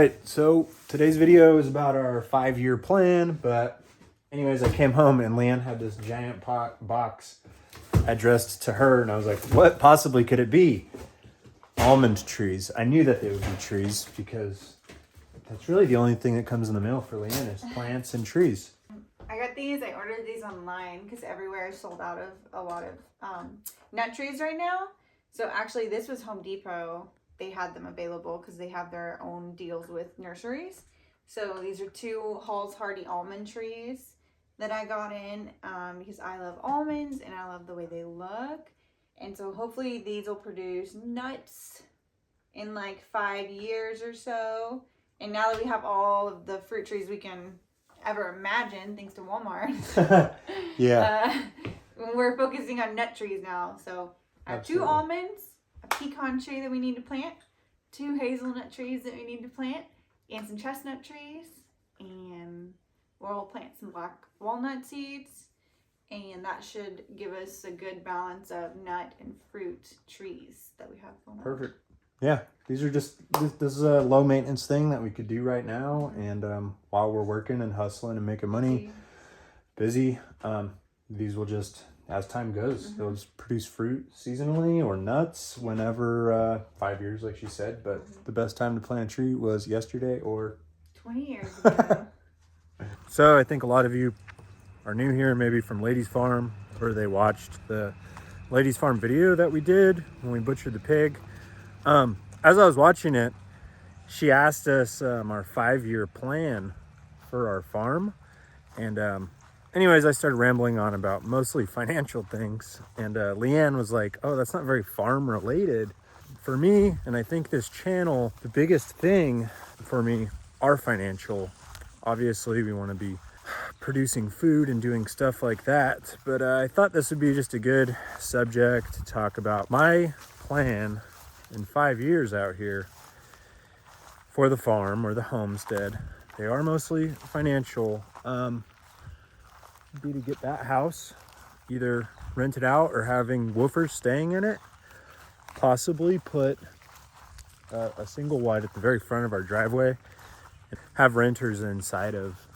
right, so today's video is about our 5-year plan, but anyways, I came home and Leanne had this giant box addressed to her, and I was like, what possibly could it be? Almond trees. I knew that they would be trees because that's really the only thing that comes in the mail for Leanne is plants and trees. I got these. I ordered these online because everywhere is sold out of a lot of nut trees right now. So actually, this was Home Depot. They had them available because they have their own deals with nurseries. So these are 2 Hall's Hardy almond trees that I got in because I love almonds and I love the way they look. And so hopefully these will produce nuts in like 5 years or so. And now that we have all of the fruit trees we can ever imagine, thanks to Walmart. Yeah. We're focusing on nut trees now. So I have Absolutely. 2 almonds, a pecan tree that we need to plant, 2 hazelnut trees that we need to plant, and some chestnut trees. And we'll plant some black walnut seeds. And that should give us a good balance of nut and fruit trees that we have going on. Perfect. Yeah, these are just, this is a low maintenance thing that we could do right now. And while we're working and hustling and making money, busy, these will just, as time goes, they'll just produce fruit seasonally or nuts whenever, 5 years, like she said. But the best time to plant a tree was yesterday or 20 years ago. So I think a lot of you are new here, maybe from Ladies Farm, or they watched the Ladies Farm video that we did when we butchered the pig. As I was watching it, she asked us our 5-year plan for our farm. And anyways, I started rambling on about mostly financial things. And Leanne was like, oh, that's not very farm related. For me, and I think this channel, the biggest thing for me are financial. Obviously, we want to be producing food and doing stuff like that. But I thought this would be just a good subject to talk about my plan in 5 years out here for the farm or the homestead. They are mostly financial. Be to get that house either rented out or having woofers staying in it. Possibly put a single wide at the very front of our driveway and have renters inside of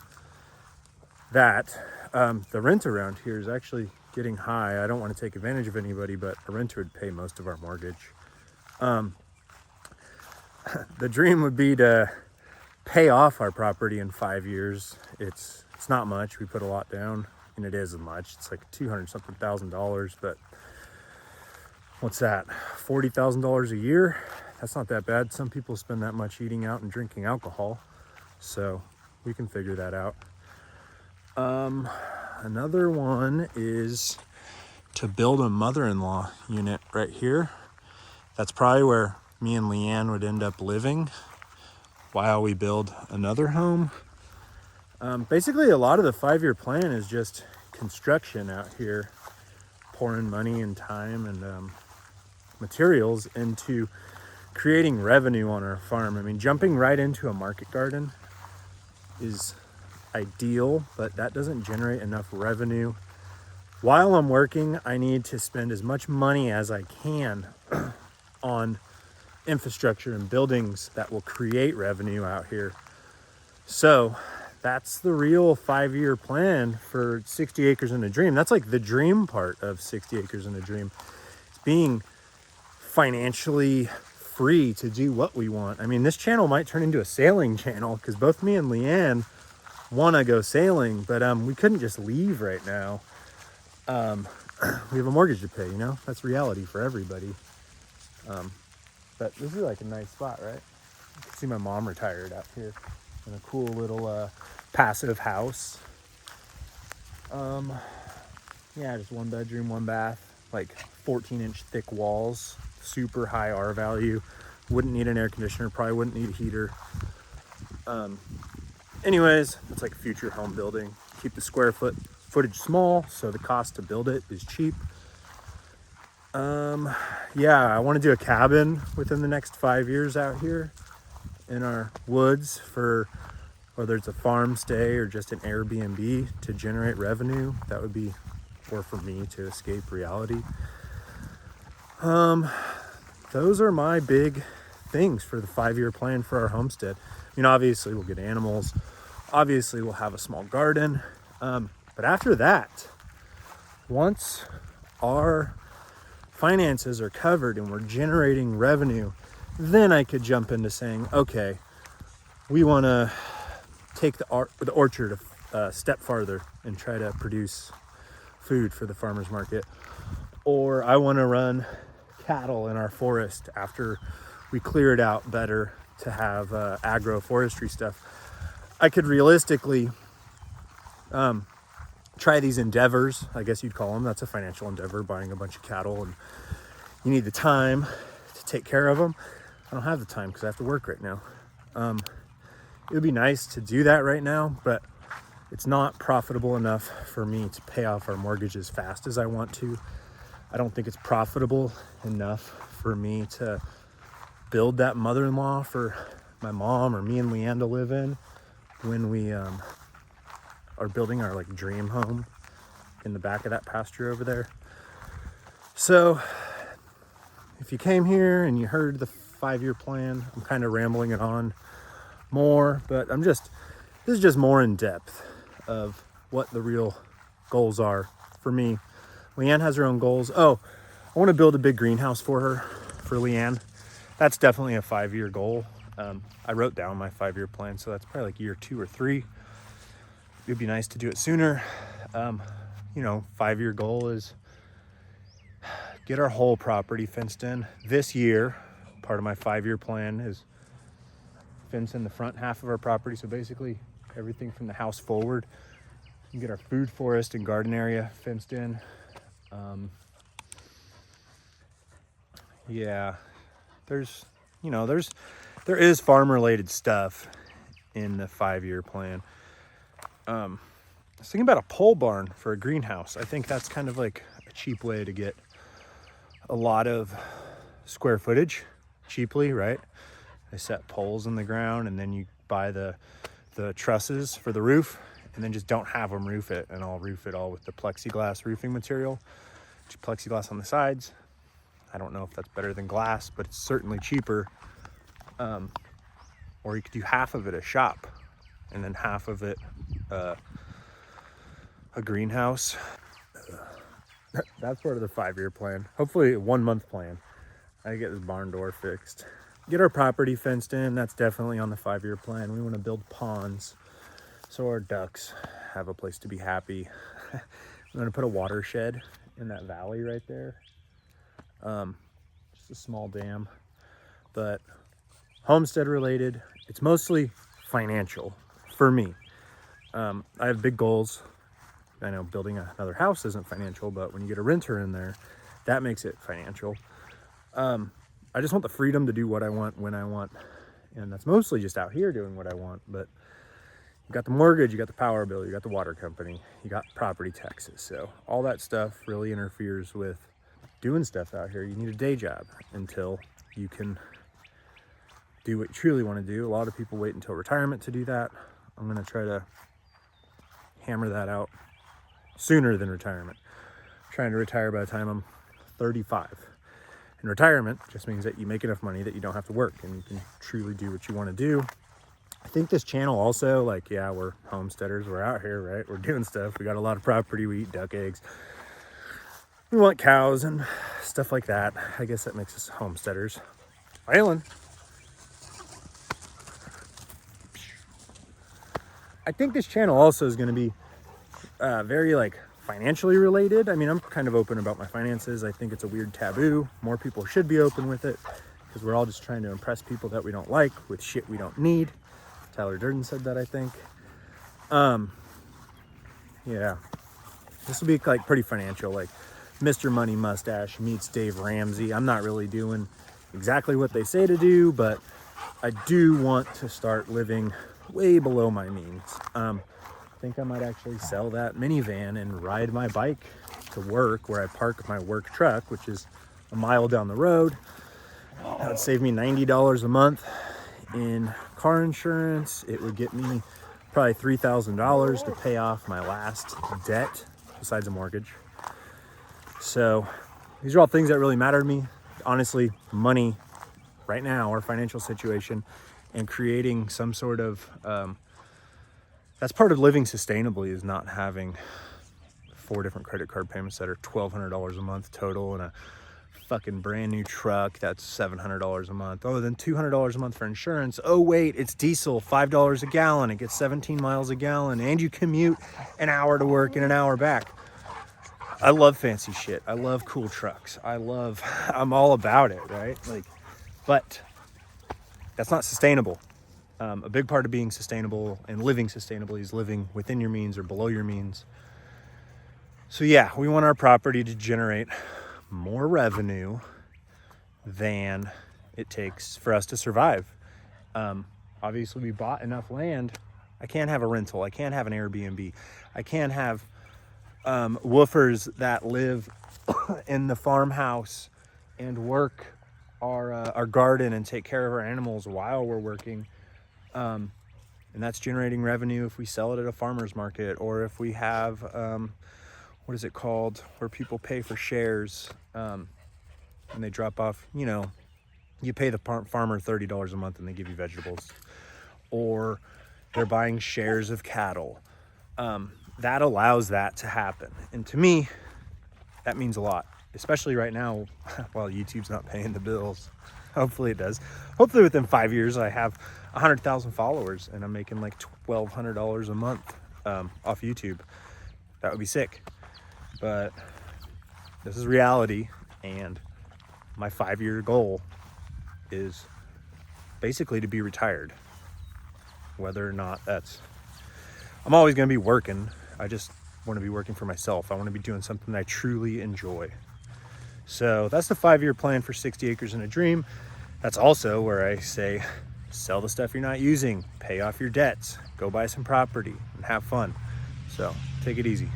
that. The rent around here is actually getting high. I don't want to take advantage of anybody, but a renter would pay most of our mortgage. The dream would be to pay off our property in 5 years. It's not much. We put a lot down, and it isn't much. It's like $200-something thousand, but what's that? $40,000 a year? That's not that bad. Some people spend that much eating out and drinking alcohol, so we can figure that out. Another one is to build a mother-in-law unit right here. That's probably where me and Leanne would end up living while we build another home. Basically, a lot of the 5-year plan is just construction out here, pouring money and time and materials into creating revenue on our farm. I mean, jumping right into a market garden is ideal, but that doesn't generate enough revenue. While I'm working, I need to spend as much money as I can on infrastructure and buildings that will create revenue out here. So that's the real 5-year plan for 60 acres and a dream. That's like the dream part of 60 acres and a dream. It's being financially free to do what we want. I mean, this channel might turn into a sailing channel because both me and Leanne want to go sailing, but we couldn't just leave right now. We have a mortgage to pay, you know? That's reality for everybody. But this is like a nice spot, right? You can see my mom retired out here in a cool little passive house. Yeah, just 1 bedroom, 1 bath, like 14-inch thick walls, super high R value. Wouldn't need an air conditioner, probably wouldn't need a heater. Anyways, it's like future home building. Keep the square footage small, so the cost to build it is cheap. Yeah, I want to do a cabin within the next 5 years out here in our woods for whether it's a farm stay or just an Airbnb to generate revenue. That would be, or for me to escape reality. Those are my big things for the 5-year plan for our homestead. You know, obviously we'll get animals. Obviously we'll have a small garden. But after that, once our finances are covered and we're generating revenue, then I could jump into saying, okay, we want to take the orchard a step farther and try to produce food for the farmer's market. Or I want to run cattle in our forest after we clear it out better to have agroforestry stuff. I could realistically try these endeavors, I guess you'd call them. That's a financial endeavor, buying a bunch of cattle, and you need the time to take care of them. I don't have the time because I have to work right now. It would be nice to do that right now, but it's not profitable enough for me to pay off our mortgage as fast as I want to. I don't think it's profitable enough for me to build that mother-in-law for my mom or me and Leanne to live in when we are building our like dream home in the back of that pasture over there. So if you came here and you heard the 5-year plan, I'm kind of rambling it on more, but this is just more in depth of what the real goals are for me. Leanne has her own goals. Oh, I want to build a big greenhouse for her, for Leanne. That's definitely a 5-year goal. I wrote down my 5-year plan, so that's probably like year 2 or 3. It'd be nice to do it sooner. 5-year goal is get our whole property fenced in. This year, part of my 5-year plan is fence in the front half of our property. So basically everything from the house forward, and get our food forest and garden area fenced in. There is farm related stuff in the 5-year plan. I was thinking about a pole barn for a greenhouse. I think that's kind of like a cheap way to get a lot of square footage cheaply, right? They set poles in the ground and then you buy the trusses for the roof and then just don't have them roof it, and I'll roof it all with the plexiglass roofing material. Plexiglass on the sides. I don't know if that's better than glass, but it's certainly cheaper. Or you could do half of it a shop and then half of it a greenhouse. That's part of the 5-year plan. Hopefully a 1-month plan. I get this barn door fixed. Get our property fenced in. That's definitely on the 5-year plan. We want to build ponds so our ducks have a place to be happy. I'm going to put a watershed in that valley right there. Just a small dam, but homestead related. It's mostly financial for me. I have big goals. I know building another house isn't financial, but when you get a renter in there, that makes it financial. I just want the freedom to do what I want when I want, and that's mostly just out here doing what I want. But you got the mortgage, you got the power bill, you got the water company, you got property taxes. So all that stuff really interferes with doing stuff out here. You need a day job until you can do what you truly want to do. A lot of people wait until retirement to do that. I'm going to try to hammer that out sooner than retirement. I'm trying to retire by the time I'm 35. And retirement just means that you make enough money that you don't have to work and you can truly do what you want to do. I think this channel also, we're homesteaders, we're out here, right? We're doing stuff. We got a lot of property. We eat duck eggs. We want cows and stuff like that. I guess that makes us homesteaders. Island. I think this channel also is going to be very financially related. I mean, I'm kind of open about my finances. I think it's a weird taboo. More people should be open with it because we're all just trying to impress people that we don't like with shit we don't need. Tyler Durden said that, I think. This will be pretty financial, Mr. Money Mustache meets Dave Ramsey. I'm not really doing exactly what they say to do, but I do want to start living way below my means. I think I might actually sell that minivan and ride my bike to work where I park my work truck, which is a mile down the road. That would save me $90 a month in car insurance. It would get me probably $3,000 to pay off my last debt besides a mortgage. So these are all things that really matter to me. Honestly, money right now, our financial situation, and creating some sort of, that's part of living sustainably, is not having 4 different credit card payments that are $1,200 a month total, and a fucking brand new truck that's $700 a month. Oh, then $200 a month for insurance. Oh wait, it's diesel, $5 a gallon. It gets 17 miles a gallon, and you commute an hour to work and an hour back. I love fancy shit. I love cool trucks. I'm all about it, right? Like, but that's not sustainable. A big part of being sustainable and living sustainably is living within your means or below your means. So yeah, we want our property to generate more revenue than it takes for us to survive. Obviously, we bought enough land. I can't have a rental. I can't have an Airbnb. I can't have woofers that live in the farmhouse and work our garden and take care of our animals while we're working. And that's generating revenue if we sell it at a farmer's market, or if we have what is it called, where people pay for shares, and they drop off, you pay the farmer $30 a month and they give you vegetables, or they're buying shares of cattle. That allows that to happen. And to me, that means a lot, especially right now while YouTube's not paying the bills. Hopefully it does. Hopefully within 5 years I have 100,000 followers and I'm making like $1,200 a month off YouTube. That would be sick. But this is reality, and my 5-year goal is basically to be retired. Whether or not I'm always going to be working. I just want to be working for myself. I want to be doing something that I truly enjoy. So that's the 5-year plan for 60 Acres and a Dream. That's also where I say, sell the stuff you're not using, pay off your debts, go buy some property, and have fun. So take it easy.